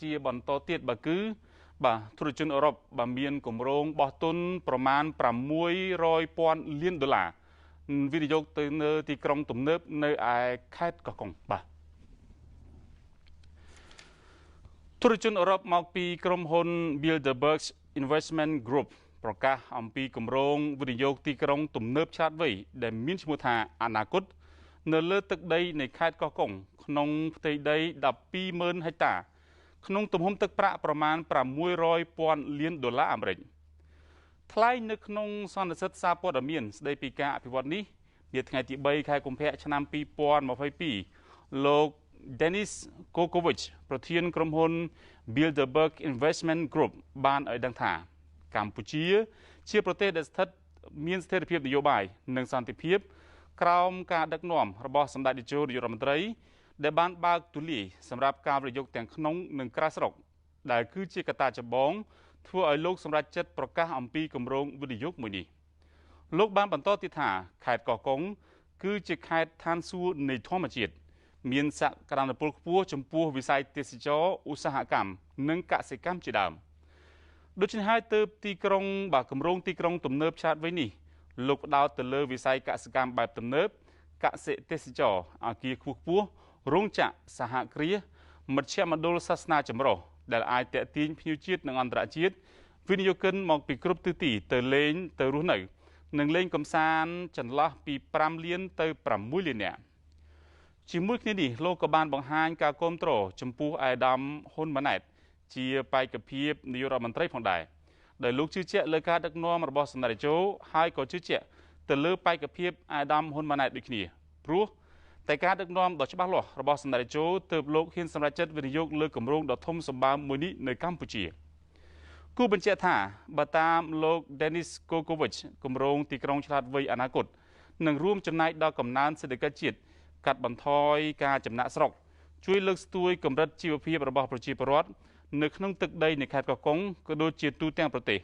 ជាបន្តទៀតបើគឺបាទធុរជនអឺរ៉ុបបានមានគម្រោងបោះទុនប្រមាណ$600,000 លានវិនិយោគទៅនៅទីក្រុងទំនើបនៅឯខេត្តកោះកុងបាទធុរជនអឺរ៉ុបមកពីក្រុមហ៊ុន Bilderberg Investment Group ប្រកាសអំពីគម្រោងវិនិយោគទីក្រុងទំនើបឆ្លាតវៃដែលមានឈ្មោះថាអនាគតនៅលើទឹកដីនៃខេត្តកោះកុងក្នុងផ្ទៃដី120,000 ហិកតាក្នុងទំហំទឹកប្រាក់ប្រមាណ$600,000 លានអាមេរិកថ្លែងនៅក្នុងសន្និសីទសារព័ត៌មានស្ដីពីការអភិវឌ្ឍនេះនាថ្ងៃទី3ខែកុម្ភៈឆ្នាំ2022លោក DENIS COKOVIC ប្រធានក្រុមហ៊ុន Bilderberg Investment Group បានឲ្យដឹងថាកម្ពុជាជាប្រទេសដែលមានស្ថិរភាពនយោបាយនិងសន្តិភាពក្រោមការដឹកនាំរបស់សម្ដេចតេជោនាយករដ្ឋមន្ត្រីដែលបានបើកទូលាយសម្រាប់ការវិនិយោគទាំងក្នុងនិងក្រៅស្រុកដែលគឺជាកត្តាចម្បងធ្វើឲ្យលោកសម្រេចចិត្តប្រកាសអំពីគម្រោងវិនិយោគមួយនេះលោកបានបន្តទៀតថាខេត្តកោះកុងគឺជាខេត្តឋានសួគ៌នៃធម្មជាតិមានសក្តានុពលខ្ពស់ចំពោះវិស័យទេសចរណ៍ឧស្សាហកម្មនិងកសិកម្មជាដើមដូច្នេះហើយទើបទីក្រុងគម្រោងទីក្រុងទំនើបឆ្លាតវៃនេះលោកផ្ដោតទៅលើវិស័យកសិកម្មបែបទំនើបកសិទេសចរណ៍អគារខ្ពស់រោងចក្រសហគ្រាសមជ្ឈមណ្ឌលសាសនាចម្រុះដែលអាចទាក់ទាញភ្ញៀវជាតិនិងអន្តរជាតិវិនិយោគិនមកពីគ្រប់ទិសទីទៅលេងទៅរស់នៅនិងលេងកម្សាន្តចន្លោះពី5លានទៅ6លាននាក់ជាមួយគ្នានេះលោកក៏បានបង្ហាញការគាំទ្រចំពោះអាដាមហ៊ុនម៉ាណែតជាបេក្ខភាពនាយករដ្ឋមន្ត្រីផងដែរដោយលោកជឿជាក់លើការដឹកនាំរបស់សម្ដេចតេជោហើយក៏ជឿជាក់ទៅលើបេក្ខភាពអាដាមហ៊ុនម៉ាណែតដូចគ្នាព្រោះតែការដឹកនាំដ៏ច្បាស់លាស់របស់សម្ដេចតេជោទើបលោកហ៊ានសម្រេចចិត្តវិនិយោគលើគម្រោងដ៏ធំសម្បើមមួយនេះនៅកម្ពុជាគូបញ្ជាក់ថាបើតាមលោក DENIS COKOVIC គម្រោងទីក្រុងឆ្លាតវៃអនាគតនឹងរួមចំណែកដល់កំណើនសេដ្ឋកិច្ចជាតិកាត់បន្ថយការចំណាក់ស្រុកជួយលើកស្ទួយកម្រិតជីវភាពរបស់ប្រជាពលរដ្ឋនៅក្នុងទឹកដីនៃខេត្តកោះកុងក៏ដូចជាទូទាំងប្រទេស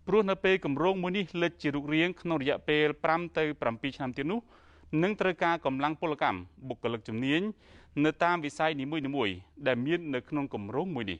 ព្រោះនៅពេលគម្រោងមួយនេះលេចជារូបរាងក្នុងរយៈពេល5ទៅ7ឆ្នាំទៀតនោះនឹងត្រូវការកម្លាំងពលកម្មបុគ្គលិកជំនាញនៅតាមវិស័យនីមួយៗដែលមាននៅក្នុងគម្រោងមួយនេះ